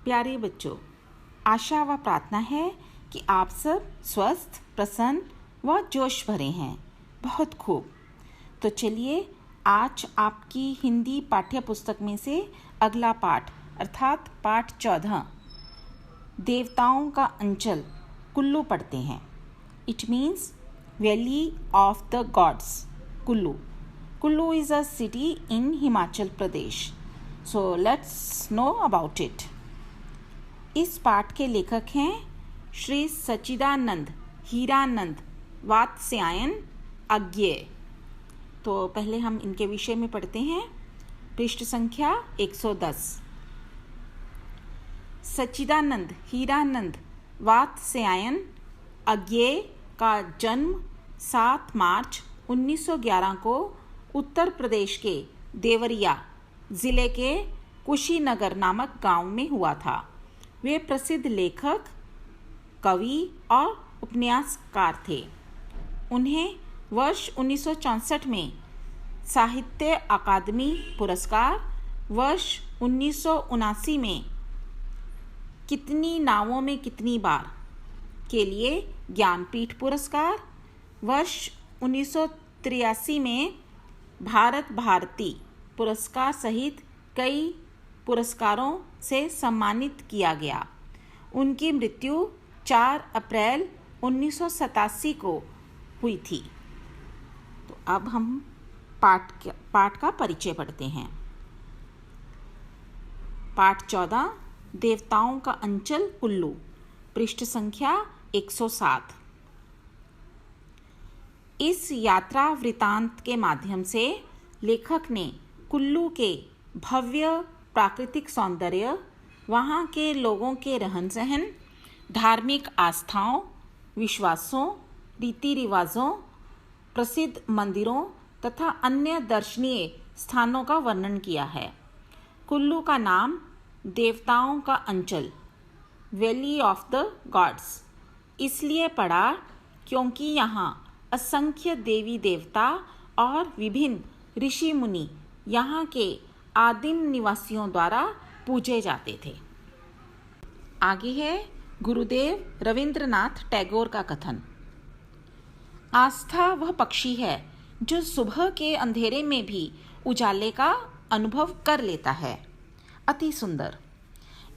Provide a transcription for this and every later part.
प्यारे बच्चों, आशा व प्रार्थना है कि आप सब स्वस्थ, प्रसन्न व जोश भरे हैं। बहुत खूब। तो चलिए आज आपकी हिंदी पाठ्य पुस्तक में से अगला पाठ अर्थात पाठ 14 देवताओं का अंचल कुल्लू पढ़ते हैं। It means valley of the gods Kullu. Kullu is a city in Himachal Pradesh. So let's know about it. इस पाठ के लेखक हैं श्री सच्चिदानंद हीरानंद वात्स्यायन अज्ञेय। तो पहले हम इनके विषय में पढ़ते हैं। पृष्ठ संख्या 110। सच्चिदानंद हीरानंद वात्स्यायन अज्ञेय का जन्म 7 मार्च 1911 को उत्तर प्रदेश के देवरिया जिले के कुशीनगर नामक गांव में हुआ था। वे प्रसिद्ध लेखक, कवि और उपन्यासकार थे। उन्हें वर्ष 1964 में साहित्य अकादमी पुरस्कार, वर्ष 1979 में कितनी नावों में कितनी बार के लिए ज्ञानपीठ पुरस्कार, वर्ष 1983 में भारत भारती पुरस्कार सहित कई पुरस्कारों से सम्मानित किया गया। उनकी मृत्यु 4 अप्रैल 1987 को हुई थी। तो अब हम पाठ का परिचय पढ़ते हैं। पाठ 14 देवताओं का अंचल कुल्लू, पृष्ठ संख्या 107। इस यात्रा वृतांत के माध्यम से लेखक ने कुल्लू के भव्य प्राकृतिक सौंदर्य, वहाँ के लोगों के रहन सहन, धार्मिक आस्थाओं, विश्वासों, रीति रिवाजों, प्रसिद्ध मंदिरों तथा अन्य दर्शनीय स्थानों का वर्णन किया है। कुल्लू का नाम देवताओं का अंचल वैली ऑफ द गॉड्स इसलिए पड़ा क्योंकि यहाँ असंख्य देवी देवता और विभिन्न ऋषि मुनि यहाँ के आदिम निवासियों द्वारा पूजे जाते थे। आगे है गुरुदेव रविंद्रनाथ टैगोर का कथन। आस्था वह पक्षी है जो सुबह के अंधेरे में भी उजाले का अनुभव कर लेता है। अति सुंदर।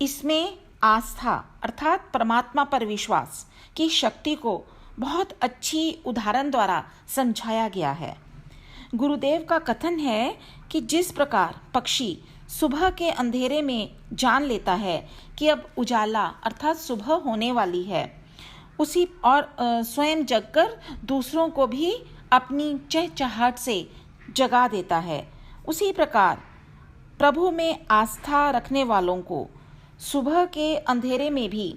इसमें आस्था अर्थात परमात्मा पर विश्वास की शक्ति को बहुत अच्छी उदाहरण द्वारा समझाया गया है। गुरुदेव का कथन है कि जिस प्रकार पक्षी सुबह के अंधेरे में जान लेता है कि अब उजाला अर्थात सुबह होने वाली है, उसी और स्वयं जगकर दूसरों को भी अपनी चहचहाहट से जगा देता है, उसी प्रकार प्रभु में आस्था रखने वालों को सुबह के अंधेरे में भी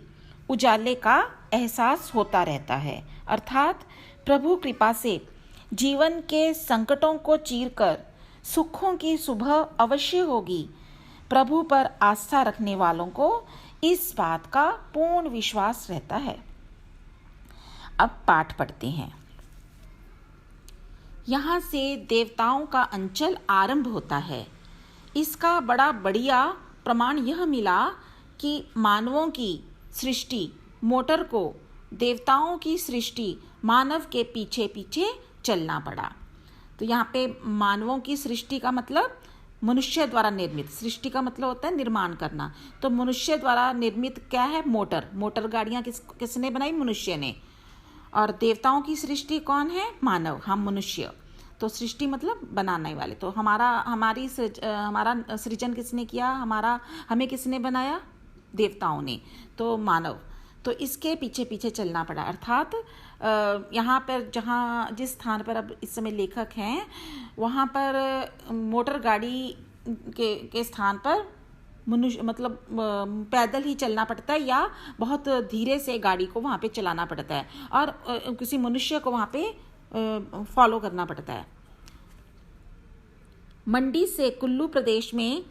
उजाले का एहसास होता रहता है। अर्थात प्रभु कृपा से जीवन के संकटों को चीरकर सुखों की सुबह अवश्य होगी। प्रभु पर आस्था रखने वालों को इस बात का पूर्ण विश्वास रहता है। अब पाठ पढ़ते हैं। यहाँ से देवताओं का अंचल आरंभ होता है। इसका बड़ा बढ़िया प्रमाण यह मिला कि मानवों की सृष्टि मोटर को देवताओं की सृष्टि मानव के पीछे पीछे चलना पड़ा। तो यहाँ पे मानवों की सृष्टि का मतलब मनुष्य द्वारा निर्मित, सृष्टि का मतलब होता है निर्माण करना। तो मनुष्य द्वारा निर्मित क्या है? मोटर गाड़ियाँ किसने बनाई? मनुष्य ने। और देवताओं की सृष्टि कौन है? मानव, हम मनुष्य। तो सृष्टि मतलब बनाने वाले। तो हमारा सृजन किसने किया? हमें किसने बनाया? देवताओं ने। तो मानव, तो इसके पीछे पीछे चलना पड़ा। अर्थात यहाँ पर जिस स्थान पर अब इस समय लेखक हैं, वहाँ पर मोटर गाड़ी के स्थान पर मनुष्य मतलब पैदल ही चलना पड़ता है या बहुत धीरे से गाड़ी को वहाँ पे चलाना पड़ता है और किसी मनुष्य को वहाँ पे फॉलो करना पड़ता है। मंडी से कुल्लू प्रदेश में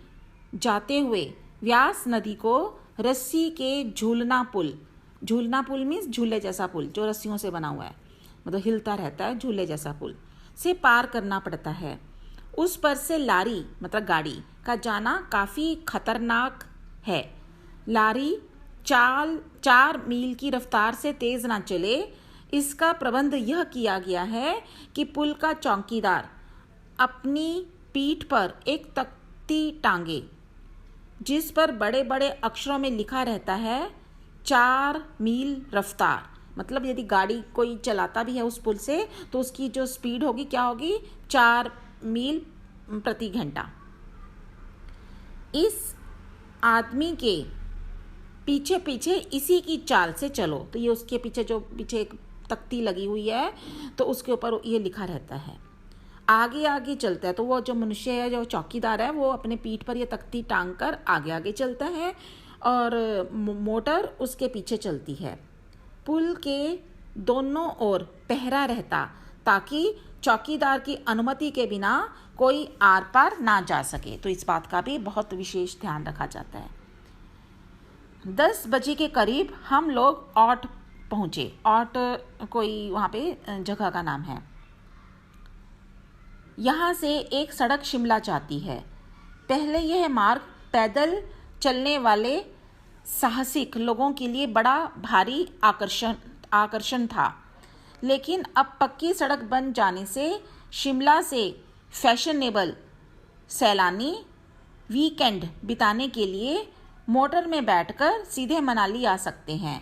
जाते हुए व्यास नदी को रस्सी के झूलना पुल मीन्स झूले जैसा पुल जो रस्सियों से बना हुआ है, मतलब हिलता रहता है, झूले जैसा पुल से पार करना पड़ता है। उस पर से लारी मतलब गाड़ी का जाना काफ़ी खतरनाक है। लारी 4 मील की रफ्तार से तेज ना चले, इसका प्रबंध यह किया गया है कि पुल का चौकीदार अपनी पीठ पर एक तख्ती टांगे जिस पर बड़े बड़े अक्षरों में लिखा रहता है 4 मील रफ्तार। मतलब यदि गाड़ी कोई चलाता भी है उस पुल से तो उसकी जो स्पीड होगी क्या होगी, 4 मील प्रति घंटा। इस आदमी के पीछे पीछे इसी की चाल से चलो। तो ये उसके पीछे जो पीछे एक तख्ती लगी हुई है तो उसके ऊपर ये लिखा रहता है। आगे आगे चलता है तो वो जो मनुष्य है, जो चौकीदार है, वो अपने पीठ पर ये तख्ती टांग कर आगे आगे चलता है और मोटर उसके पीछे चलती है। पुल के दोनों ओर पहरा रहता ताकि चौकीदार की अनुमति के बिना कोई आर पार ना जा सके। तो इस बात का भी बहुत विशेष ध्यान रखा जाता है। 10 बजे के करीब हम लोग औट पहुँचे। औट कोई वहाँ पे जगह का नाम है। यहाँ से एक सड़क शिमला जाती है। पहले यह मार्ग पैदल चलने वाले साहसिक लोगों के लिए बड़ा भारी आकर्षण था, लेकिन अब पक्की सड़क बन जाने से शिमला से फैशनेबल सैलानी वीकेंड बिताने के लिए मोटर में बैठकर सीधे मनाली आ सकते हैं।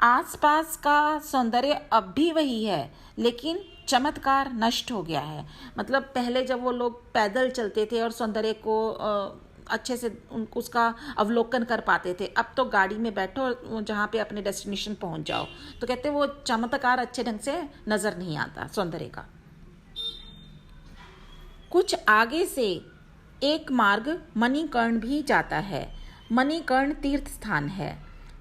आसपास का सौंदर्य अब भी वही है, लेकिन चमत्कार नष्ट हो गया है। मतलब पहले जब वो लोग पैदल चलते थे और सौंदर्य को अच्छे से उसका अवलोकन कर पाते थे, अब तो गाड़ी में बैठो और जहाँ पे अपने डेस्टिनेशन पहुँच जाओ तो कहते वो चमत्कार अच्छे ढंग से नज़र नहीं आता सौंदर्य का। कुछ आगे से एक मार्ग मणिकर्ण भी जाता है। मणिकर्ण तीर्थ स्थान है।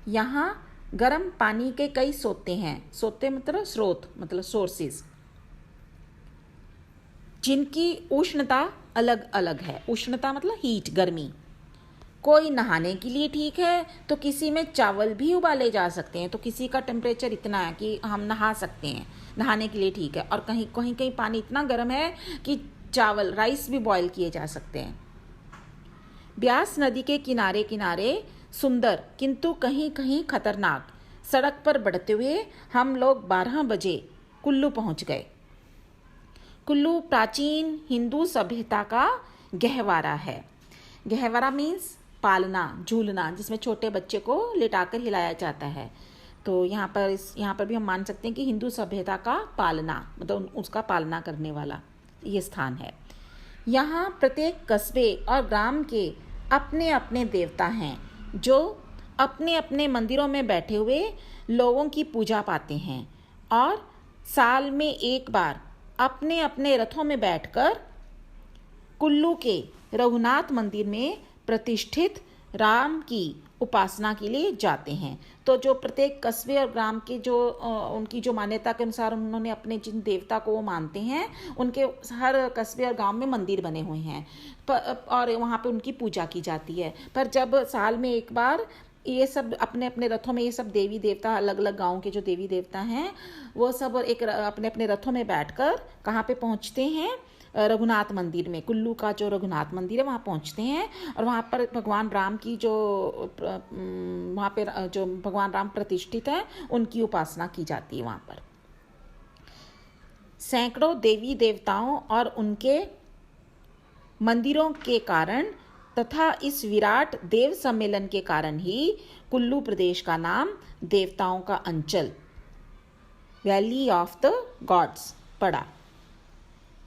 यहाँ गर्म पानी के कई सोते हैं। सोते मतलब स्रोत, मतलब सोर्सेज, जिनकी उष्णता अलग अलग है। उष्णता मतलब हीट, गर्मी। कोई नहाने के लिए ठीक है तो किसी में चावल भी उबाले जा सकते हैं। तो किसी का टेम्परेचर इतना है कि हम नहा सकते हैं, नहाने के लिए ठीक है। और कहीं कहीं कहीं पानी इतना गर्म है कि चावल, राइस भी बॉयल किए जा सकते हैं। ब्यास नदी के किनारे किनारे सुंदर किंतु कहीं कहीं खतरनाक सड़क पर बढ़ते हुए हम लोग 12 बजे कुल्लू पहुंच गए। कुल्लू प्राचीन हिंदू सभ्यता का गहवारा है। गहवारा मीन्स पालना, झूलना, जिसमें छोटे बच्चे को लिटाकर हिलाया जाता है। तो यहाँ पर भी हम मान सकते हैं कि हिंदू सभ्यता का पालना, मतलब उसका पालना करने वाला ये स्थान है। यहाँ प्रत्येक कस्बे और ग्राम के अपने अपने देवता हैं जो अपने अपने मंदिरों में बैठे हुए लोगों की पूजा पाते हैं और साल में एक बार अपने अपने रथों में बैठकर कुल्लू के रघुनाथ मंदिर में प्रतिष्ठित राम की उपासना के लिए जाते हैं। तो जो प्रत्येक कस्बे और ग्राम के जो उनकी जो मान्यता के अनुसार उन्होंने अपने जिन देवता को वो मानते हैं, उनके हर कस्बे और गांव में मंदिर बने हुए हैं और वहाँ पे उनकी पूजा की जाती है। पर जब साल में एक बार ये सब अपने अपने रथों में, ये सब देवी देवता, अलग अलग गाँव के जो देवी देवता हैं, वो सब एक अपने अपने रथों में बैठकर कहाँ पे पहुँचते हैं, रघुनाथ मंदिर में। कुल्लू का जो रघुनाथ मंदिर है वहाँ पहुँचते हैं और वहाँ पर भगवान राम की जो वहाँ पे जो भगवान राम प्रतिष्ठित हैं उनकी उपासना की जाती है। वहाँ पर सैकड़ों देवी देवताओं और उनके मंदिरों के कारण तथा इस विराट देव सम्मेलन के कारण ही कुल्लू प्रदेश का नाम देवताओं का अंचल, वैली ऑफ द गॉड्स, पड़ा।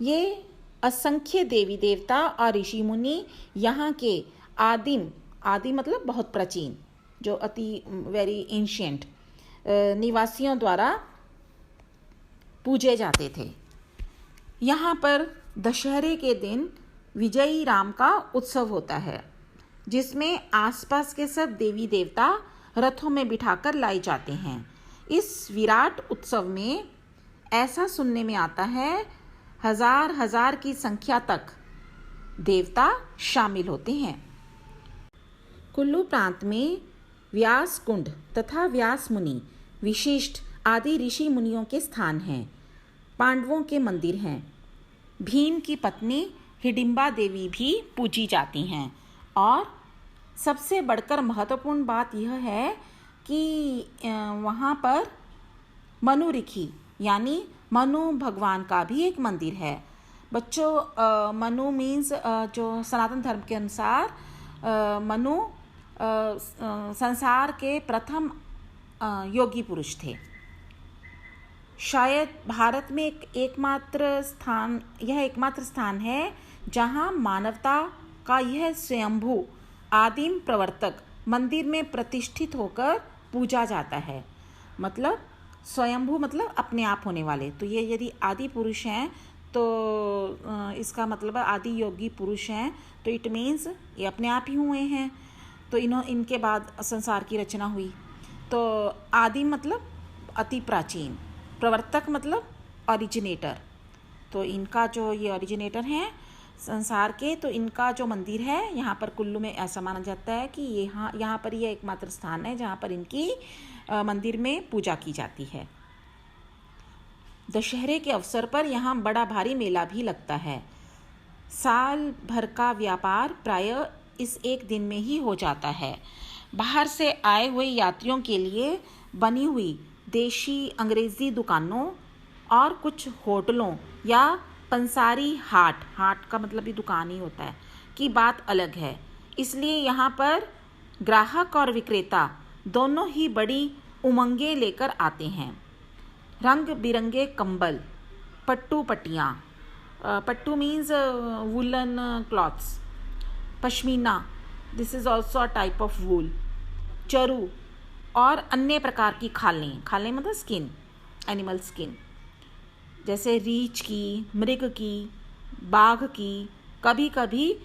ये असंख्य देवी देवता और ऋषि मुनि यहाँ के आदिम मतलब बहुत प्राचीन, जो अति वेरी एंशिएंट निवासियों द्वारा पूजे जाते थे। यहाँ पर दशहरे के दिन विजयी राम का उत्सव होता है, जिसमें आसपास के सब देवी देवता रथों में बिठाकर लाए जाते हैं। इस विराट उत्सव में ऐसा सुनने में आता है हजार की संख्या तक देवता शामिल होते हैं। कुल्लू प्रांत में व्यास कुंड तथा व्यास मुनि, विशिष्ट आदि ऋषि मुनियों के स्थान हैं। पांडवों के मंदिर हैं। भीम की पत्नी हिडिंबा देवी भी पूजी जाती हैं और सबसे बढ़कर महत्वपूर्ण बात यह है कि वहाँ पर मनु ऋषि यानी मनु भगवान का भी एक मंदिर है। बच्चों, मनु मीन्स जो सनातन धर्म के अनुसार मनु संसार के प्रथम योगी पुरुष थे। शायद भारत में यह एकमात्र स्थान है जहां मानवता का यह स्वयंभू आदिम प्रवर्तक मंदिर में प्रतिष्ठित होकर पूजा जाता है। मतलब स्वयंभू मतलब अपने आप होने वाले। तो ये यदि आदि पुरुष हैं तो इसका मतलब आदि योगी पुरुष हैं, तो इट मीन्स ये अपने आप ही हुए हैं। तो इनके बाद संसार की रचना हुई। तो आदि मतलब अति प्राचीन, प्रवर्तक मतलब ओरिजिनेटर। तो इनका जो ये ओरिजिनेटर हैं संसार के, तो इनका जो मंदिर है यहाँ पर कुल्लू में ऐसा माना जाता है कि यहाँ पर यह एकमात्र स्थान है जहाँ पर इनकी मंदिर में पूजा की जाती है। दशहरे के अवसर पर यहाँ बड़ा भारी मेला भी लगता है। साल भर का व्यापार प्रायः इस एक दिन में ही हो जाता है। बाहर से आए हुए यात्रियों के लिए बनी हुई देशी अंग्रेज़ी दुकानों और कुछ होटलों या पंसारी हाट का मतलब भी दुकान ही होता है की बात अलग है। इसलिए यहाँ पर ग्राहक और विक्रेता दोनों ही बड़ी उमंगें लेकर आते हैं। रंग बिरंगे कंबल, पट्टू पट्टियाँ, pattu means woollen clothes, pashmina, this is also a type of wool, चरू और अन्य प्रकार की खालें मतलब स्किन, एनिमल स्किन, जैसे रीछ की, मृग की, बाघ की, कभी कभी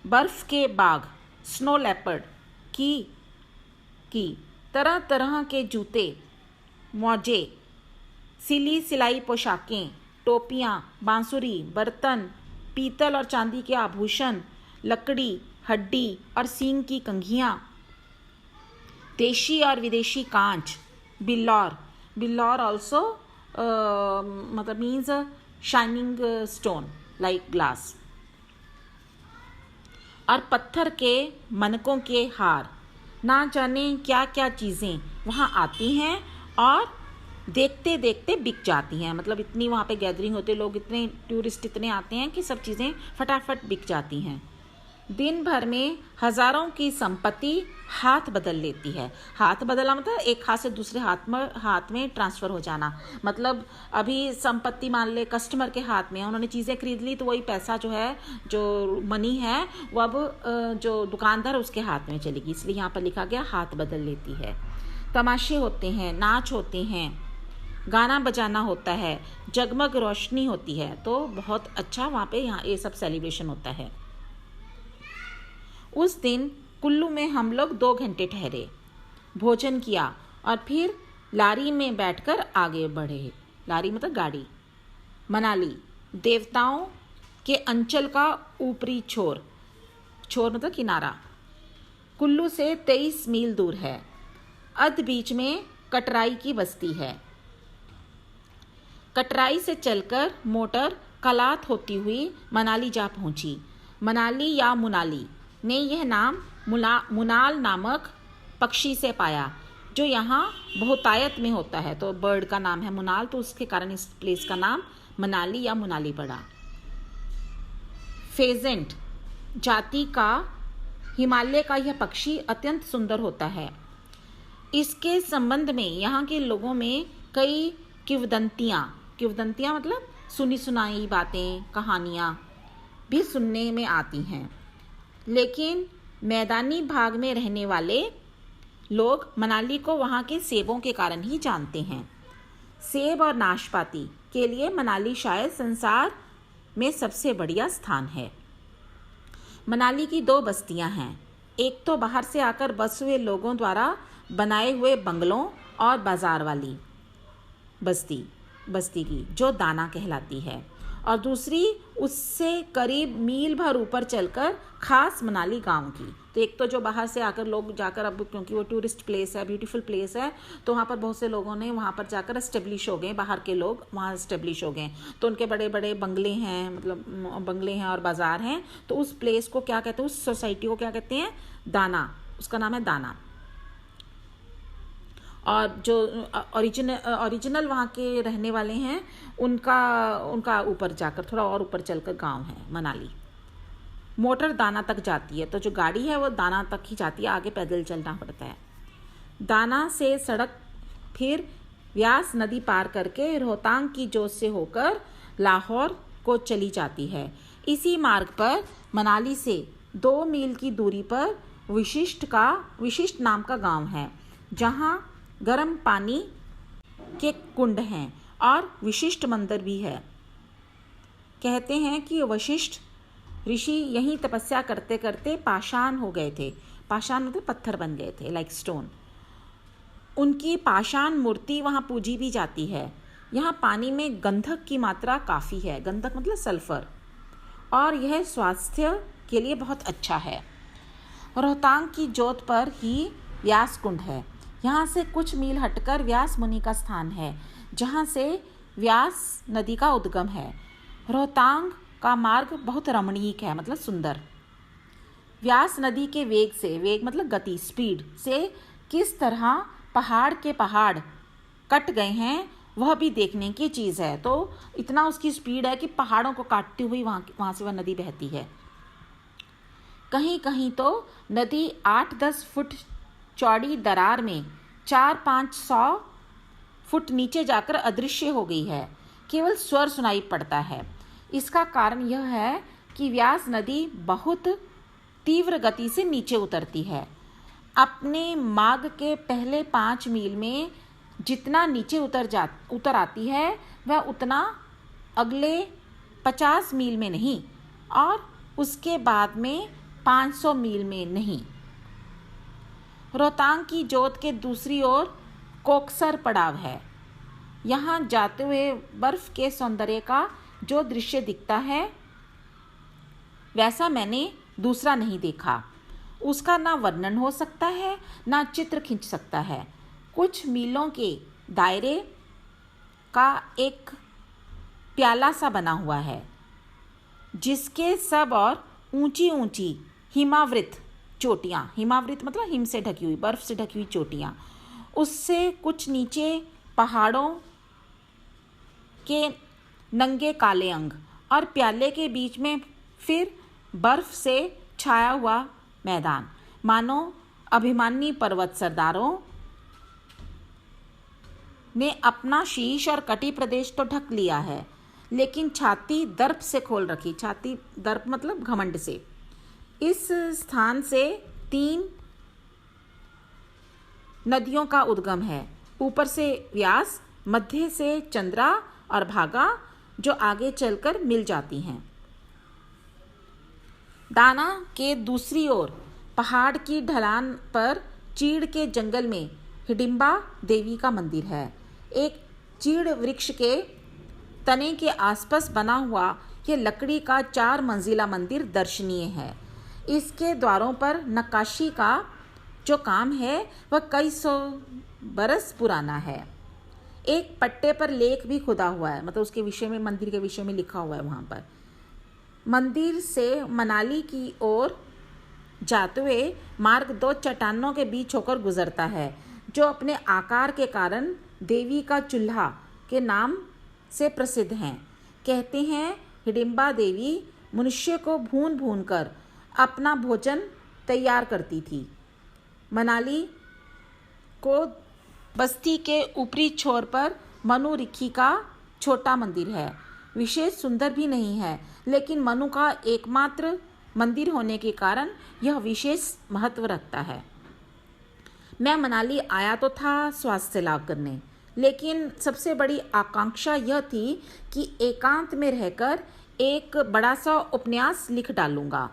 बर्फ़ के बाघ, स्नो लेपर्ड की तरह तरह के जूते, मोजे, सिली सिलाई पोशाकें, टोपियाँ, बांसुरी, बर्तन, पीतल और चांदी के आभूषण, लकड़ी, हड्डी और सींग की कंघियाँ, देशी और विदेशी कांच, बिल्लौर ऑल्सो मतलब means shining stone like glass, और पत्थर के मनकों के हार, ना जाने क्या क्या चीज़ें वहाँ आती हैं और देखते देखते बिक जाती हैं। मतलब इतनी वहाँ पे गैदरिंग होती है, लोग इतने टूरिस्ट इतने आते हैं कि सब चीज़ें फटाफट बिक जाती हैं। दिन भर में हजारों की संपत्ति हाथ बदल लेती है। हाथ बदला मतलब एक हाथ से दूसरे हाथ में ट्रांसफ़र हो जाना। मतलब अभी संपत्ति मान ले कस्टमर के हाथ में है, उन्होंने चीज़ें खरीद ली, तो वही पैसा जो है, जो मनी है, वो अब जो दुकानदार उसके हाथ में चलेगी। इसलिए यहाँ पर लिखा गया हाथ बदल लेती है। तमाशे होते हैं, नाच होते हैं, गाना बजाना होता है, जगमग रोशनी होती है। तो बहुत अच्छा वहाँ पे यहाँ ये सब सेलिब्रेशन होता है। उस दिन कुल्लू में हम लोग 2 घंटे ठहरे, भोजन किया और फिर लारी में बैठकर आगे बढ़े। लारी मतलब गाड़ी। मनाली देवताओं के अंचल का ऊपरी छोर मतलब किनारा, कुल्लू से 23 मील दूर है। अध बीच में कटराई की बस्ती है। कटराई से चलकर मोटर कलात होती हुई मनाली जा पहुंची। मनाली या मुनाली ने यह नाम मुनाल नामक पक्षी से पाया, जो यहाँ बहुतायत में होता है। तो बर्ड का नाम है मुनाल, तो उसके कारण इस प्लेस का नाम मनाली या मुनाली पड़ा। फेजेंट जाति का हिमालय का यह पक्षी अत्यंत सुंदर होता है। इसके संबंध में यहाँ के लोगों में कई किंवदंतियाँ मतलब सुनी सुनाई बातें, कहानियाँ भी सुनने में आती हैं। लेकिन मैदानी भाग में रहने वाले लोग मनाली को वहाँ के सेबों के कारण ही जानते हैं। सेब और नाशपाती के लिए मनाली शायद संसार में सबसे बढ़िया स्थान है। मनाली की 2 बस्तियाँ हैं। एक तो बाहर से आकर बसे हुए लोगों द्वारा बनाए हुए बंगलों और बाजार वाली बस्ती की, जो दाना कहलाती है, और दूसरी उससे करीब मील भर ऊपर चलकर खास मनाली गांव की, तो एक तो जो बाहर से आकर लोग जाकर, अब क्योंकि वो टूरिस्ट प्लेस है, ब्यूटीफुल प्लेस है, तो वहाँ पर बहुत से लोगों ने वहाँ पर जाकर एस्टेब्लिश हो गए, बाहर के लोग वहाँ एस्टेब्लिश हो गए, तो उनके बड़े बड़े बंगले हैं, मतलब बंगले हैं और बाज़ार हैं। तो उस प्लेस को क्या कहते हैं, उस सोसाइटी को क्या कहते हैं, दाना, उसका नाम है दाना। और जो ओरिजिनल वहाँ के रहने वाले हैं उनका ऊपर जाकर, थोड़ा और ऊपर चलकर गांव है मनाली। मोटर दाना तक जाती है, तो जो गाड़ी है वो दाना तक ही जाती है, आगे पैदल चलना पड़ता है। दाना से सड़क फिर व्यास नदी पार करके रोहतांग की जोत से होकर लाहौर को चली जाती है। इसी मार्ग पर मनाली से 2 मील की दूरी पर विशिष्ट नाम का गांव है, जहां गर्म पानी के कुंड हैं और विशिष्ट मंदिर भी है। कहते हैं कि वशिष्ठ ऋषि यहीं तपस्या करते करते पाषाण हो गए थे। पाषाण मतलब पत्थर बन गए थे, लाइक स्टोन। उनकी पाषाण मूर्ति वहाँ पूजी भी जाती है। यहाँ पानी में गंधक की मात्रा काफ़ी है, गंधक मतलब सल्फर, और यह स्वास्थ्य के लिए बहुत अच्छा है। रोहतांग की जोत पर ही व्यास कुंड है। यहाँ से कुछ मील हटकर व्यास मुनि का स्थान है, जहाँ से व्यास नदी का उद्गम है। रोहतांग का मार्ग बहुत रमणीक है, मतलब सुंदर। व्यास नदी के वेग से, वेग मतलब गति, स्पीड से किस तरह पहाड़ के पहाड़ कट गए हैं वह भी देखने की चीज़ है। तो इतना उसकी स्पीड है कि पहाड़ों को काटती हुई वहाँ से वह नदी बहती है। कहीं कहीं तो नदी 8-10 फुट चौड़ी दरार में 400-500 फुट नीचे जाकर अदृश्य हो गई है, केवल स्वर सुनाई पड़ता है। इसका कारण यह है कि व्यास नदी बहुत तीव्र गति से नीचे उतरती है। अपने मार्ग के पहले 5 मील में जितना नीचे उतर आती है वह उतना अगले 50 मील में नहीं, और उसके बाद में 500 मील में नहीं। रोहतांग की जोत के दूसरी ओर कोकसर पड़ाव है। यहाँ जाते हुए बर्फ के सौंदर्य का जो दृश्य दिखता है वैसा मैंने दूसरा नहीं देखा। उसका ना वर्णन हो सकता है, ना चित्र खींच सकता है। कुछ मीलों के दायरे का एक प्याला सा बना हुआ है, जिसके सब और ऊंची ऊंची हिमावृत चोटियाँ, हिमावृत मतलब हिम से ढकी हुई, बर्फ से ढकी हुई चोटियाँ, उससे कुछ नीचे पहाड़ों के नंगे काले अंग, और प्याले के बीच में फिर बर्फ से छाया हुआ मैदान। मानो अभिमानी पर्वत सरदारों ने अपना शीश और कटी प्रदेश तो ढक लिया है, लेकिन छाती दर्प से खोल रखी। छाती दर्प मतलब घमंड से। इस स्थान से 3 नदियों का उद्गम है। ऊपर से व्यास, मध्य से चंद्रा और भागा, जो आगे चलकर मिल जाती हैं। दाना के दूसरी ओर पहाड़ की ढलान पर चीड़ के जंगल में हिडिंबा देवी का मंदिर है। एक चीड़ वृक्ष के तने के आसपास बना हुआ यह लकड़ी का 4 मंजिला मंदिर दर्शनीय है। इसके द्वारों पर नक्काशी का जो काम है वह कई 100 बरस पुराना है। एक पट्टे पर लेख भी खुदा हुआ है, मतलब उसके विषय में, मंदिर के विषय में लिखा हुआ है वहाँ पर। मंदिर से मनाली की ओर जाते हुए मार्ग 2 चट्टानों के बीच होकर गुजरता है, जो अपने आकार के कारण देवी का चूल्हा के नाम से प्रसिद्ध हैं। कहते हैं हिडिंबा देवी मनुष्य को भून भून कर अपना भोजन तैयार करती थी। मनाली को बस्ती के ऊपरी छोर पर मनु रिखी का छोटा मंदिर है। विशेष सुंदर भी नहीं है, लेकिन मनु का एकमात्र मंदिर होने के कारण यह विशेष महत्व रखता है। मैं मनाली आया तो था स्वास्थ्य लाभ करने, लेकिन सबसे बड़ी आकांक्षा यह थी कि एकांत में रहकर एक बड़ा सा उपन्यास लिख डालूंगा।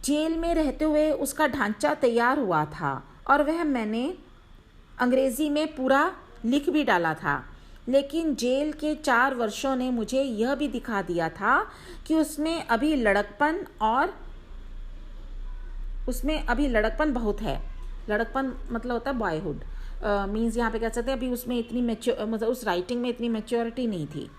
जेल में रहते हुए उसका ढांचा तैयार हुआ था और वह मैंने अंग्रेजी में पूरा लिख भी डाला था, लेकिन जेल के 4 वर्षों ने मुझे यह भी दिखा दिया था कि उसमें अभी लड़कपन और उसमें अभी लड़कपन बहुत है। लड़कपन मतलब होता है बॉयहुड, मीन्स यहाँ पे कह सकते हैं अभी उसमें इतनी मतलब उस राइटिंग में इतनी मैच्योरिटी नहीं थी।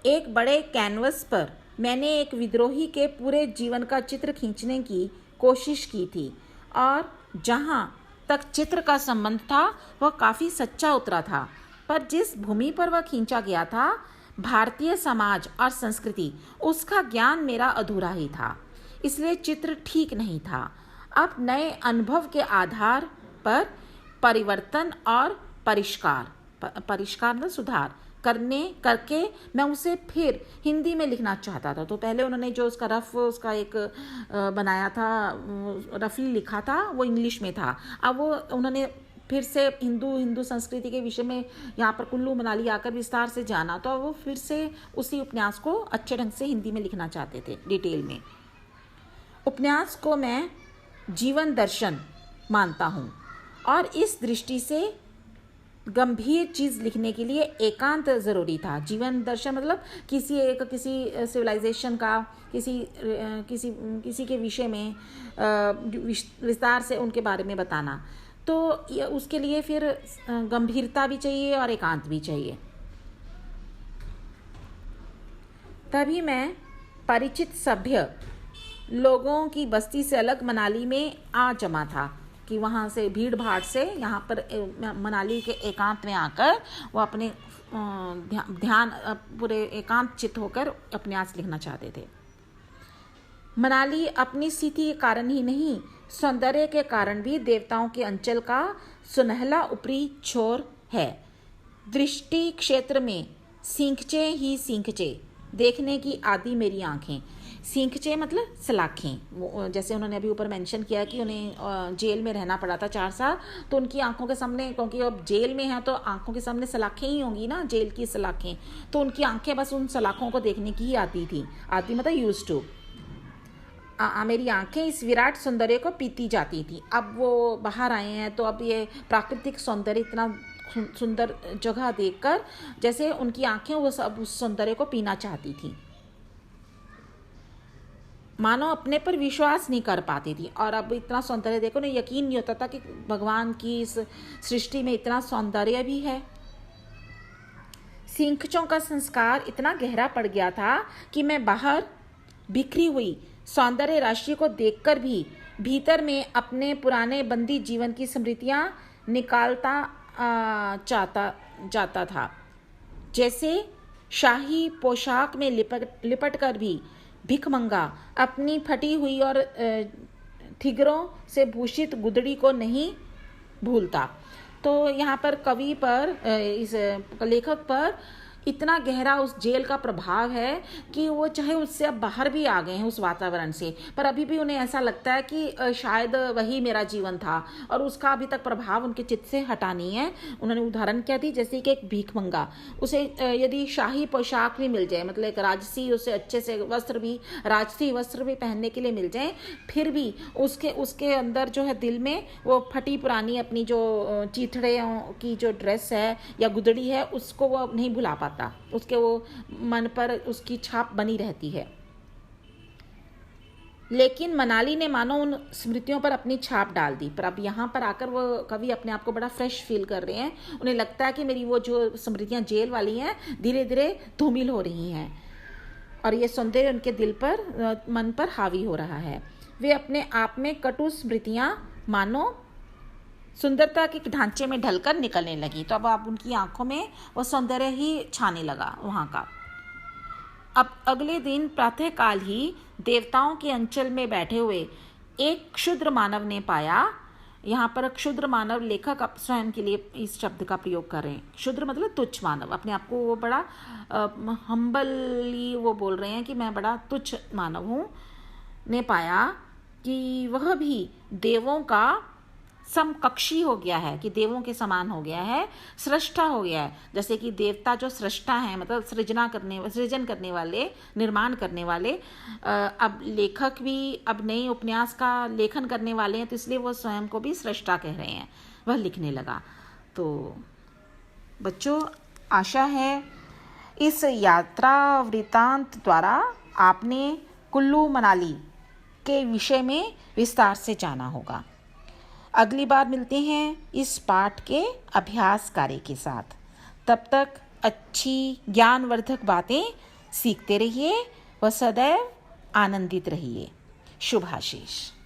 एक बड़े कैनवस पर मैंने एक विद्रोही के पूरे जीवन का चित्र खींचने की कोशिश की थी और जहाँ तक चित्र का संबंध था वह काफ़ी सच्चा उतरा था, पर जिस भूमि पर वह खींचा गया था, भारतीय समाज और संस्कृति, उसका ज्ञान मेरा अधूरा ही था, इसलिए चित्र ठीक नहीं था। अब नए अनुभव के आधार पर परिवर्तन और परिष्कार मतलब सुधार करके मैं उसे फिर हिंदी में लिखना चाहता था। तो पहले उन्होंने जो उसका एक बनाया था, रफली लिखा था, वो इंग्लिश में था। अब वो उन्होंने फिर से हिंदू संस्कृति के विषय में यहाँ पर कुल्लू मनाली आकर विस्तार से जाना, तो वो फिर से उसी उपन्यास को अच्छे ढंग से हिंदी में लिखना चाहते थे, डिटेल में। उपन्यास को मैं जीवन दर्शन मानता हूँ और इस दृष्टि से गंभीर चीज़ लिखने के लिए एकांत ज़रूरी था। जीवन दर्शन मतलब किसी सिविलाइजेशन का, किसी के विषय में विस्तार से उनके बारे में बताना, तो उसके लिए फिर गंभीरता भी चाहिए और एकांत भी चाहिए। तभी मैं परिचित सभ्य लोगों की बस्ती से अलग मनाली में आ जमा था कि वहाँ से भीड़ भाड़ से यहाँ पर मनाली के एकांत में आकर वो अपने ध्यान पूरे एकांत चित्त होकर उपन्यास लिखना चाहते थे। मनाली अपनी स्थिति के कारण ही नहीं, सौंदर्य के कारण भी देवताओं के अंचल का सुनहला ऊपरी छोर है। दृष्टि क्षेत्र में सींखचे ही सींखचे देखने की आदि मेरी आंखें। सींखचे मतलब सलाखें, जैसे उन्होंने अभी ऊपर मेंशन किया कि उन्हें जेल में रहना पड़ा था 4 साल, तो उनकी आंखों के सामने, क्योंकि अब जेल में है तो आंखों के सामने सलाखें ही होंगी ना, जेल की सलाखें, तो उनकी आंखें बस उन सलाखों को देखने की ही आती थी। आती मतलब यूज्ड टू। मेरी आंखें इस विराट सौंदर्य को पीती जाती थी। अब वो बाहर आए हैं तो अब ये प्राकृतिक सौंदर्य, इतना सुंदर जगह देखकर जैसे उनकी आंखें वो सब उस सौंदर्य को पीना चाहती थी, मानो अपने पर विश्वास नहीं कर पाती थी। और अब इतना सौंदर्य देखो ना, यकीन नहीं होता था कि भगवान की इस सृष्टि में इतना सौंदर्य भी है। सींखचों का संस्कार इतना गहरा पड़ गया था कि मैं बाहर बिखरी हुई सौंदर्य राशि को देखकर भी भीतर में अपने पुराने बंदी जीवन की स्मृतियां निकालता जाता था। जैसे शाही पोशाक में लिपट कर भी भिखमंगा अपनी फटी हुई और ठिगरों से भूषित गुदड़ी को नहीं भूलता। तो यहाँ पर कवि पर, इस लेखक पर इतना गहरा उस जेल का प्रभाव है कि वो चाहे उससे अब बाहर भी आ गए हैं उस वातावरण से, पर अभी भी उन्हें ऐसा लगता है कि शायद वही मेरा जीवन था और उसका अभी तक प्रभाव उनके चित्त से हटा नहीं है। उन्होंने उदाहरण क्या दी, जैसे कि एक भीखमंगा, उसे यदि शाही पोशाक भी मिल जाए, मतलब एक राजसी, उसे अच्छे से राजसी वस्त्र भी पहनने के लिए मिल जाए, फिर भी उसके अंदर जो है दिल में वो फटी पुरानी अपनी जो चीथड़े की जो ड्रेस है या गुदड़ी है, उसको वो नहीं भुला पाता, उसके वो मन पर उसकी छाप बनी रहती है। लेकिन मनाली ने मानो उन स्मृतियों पर अपनी छाप डाल दी। पर अब यहाँ पर आकर वो कवि अपने आप को बड़ा फ्रेश फील कर रहे हैं। उन्हें लगता है कि मेरी वो जो स्मृतियाँ जेल वाली हैं धीरे धीरे धूमिल हो रही हैं और ये सौंदर्य उनके दिल पर, मन पर हावी हो रहा है। वे अपने आप में कटु स्मृतियाँ मानो सुंदरता के ढांचे में ढलकर निकलने लगी। तो अब उनकी आंखों में वो सौंदर्य ही छाने लगा वहाँ का। अब अगले दिन प्रातःकाल ही देवताओं के अंचल में बैठे हुए एक क्षुद्र मानव ने पाया। यहाँ पर क्षुद्र मानव लेखक स्वयं के लिए इस शब्द का प्रयोग कर रहे हैं। क्षुद्र मतलब तुच्छ मानव, अपने आप को वो बड़ा हम्बली वो बोल रहे हैं कि मैं बड़ा तुच्छ मानव हूँ। ने पाया कि वह भी देवों का समकक्षी हो गया है, कि देवों के समान हो गया है, सृष्टा हो गया है। जैसे कि देवता जो सृष्टा हैं, मतलब सृजन करने वाले, निर्माण करने वाले, अब लेखक भी अब नए उपन्यास का लेखन करने वाले हैं, तो इसलिए वो स्वयं को भी सृष्टा कह रहे हैं। वह लिखने लगा। तो बच्चों, आशा है इस यात्रा वृत्तांत द्वारा आपने कुल्लू मनाली के विषय में विस्तार से जाना होगा। अगली बार मिलते हैं इस पाठ के अभ्यास कार्य के साथ। तब तक अच्छी ज्ञानवर्धक बातें सीखते रहिए व सदैव आनंदित रहिए। शुभाशीष।